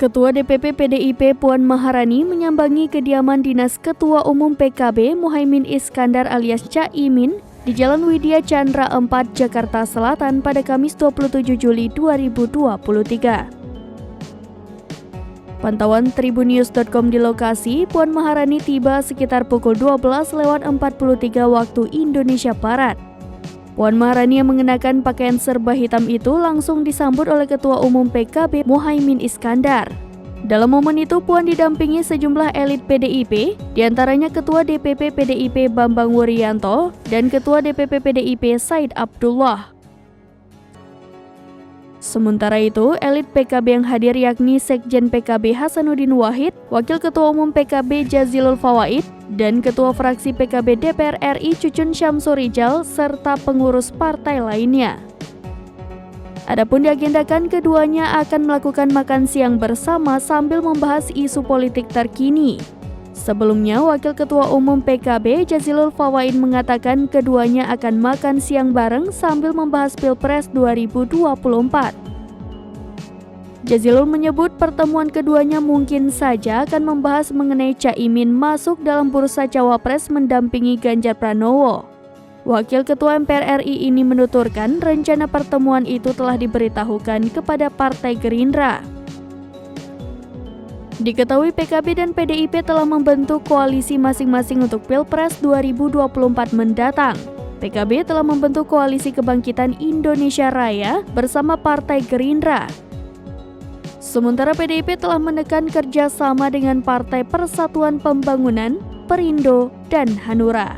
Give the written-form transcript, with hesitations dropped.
Ketua DPP PDIP Puan Maharani menyambangi kediaman dinas Ketua Umum PKB Muhaimin Iskandar alias Caimin di Jalan Widya Chandra 4, Jakarta Selatan pada Kamis 27 Juli 2023. Pantauan Tribunnews.com di lokasi, Puan Maharani tiba sekitar pukul 12:43 waktu Indonesia Barat. Puan Maharani yang mengenakan pakaian serba hitam itu langsung disambut oleh Ketua Umum PKB Muhaimin Iskandar. Dalam momen itu, Puan didampingi sejumlah elit PDIP, diantaranya Ketua DPP PDIP Bambang Wuryanto dan Ketua DPP PDIP Said Abdullah. Sementara itu, elit PKB yang hadir yakni Sekjen PKB Hasanuddin Wahid, Wakil Ketua Umum PKB Jazilul Fawait, dan Ketua Fraksi PKB DPR RI Cucun Syamsurijal, serta pengurus partai lainnya. Adapun diagendakan keduanya akan melakukan makan siang bersama sambil membahas isu politik terkini. Sebelumnya, Wakil Ketua Umum PKB Jazilul Fawait mengatakan keduanya akan makan siang bareng sambil membahas Pilpres 2024. Jazilul menyebut pertemuan keduanya mungkin saja akan membahas mengenai Caimin masuk dalam bursa cawapres mendampingi Ganjar Pranowo. Wakil Ketua MPR RI ini menuturkan rencana pertemuan itu telah diberitahukan kepada Partai Gerindra. Diketahui PKB dan PDIP telah membentuk koalisi masing-masing untuk Pilpres 2024 mendatang. PKB telah membentuk Koalisi Kebangkitan Indonesia Raya bersama Partai Gerindra. Sementara PDIP telah menekan kerjasama dengan Partai Persatuan Pembangunan, Perindo, dan Hanura.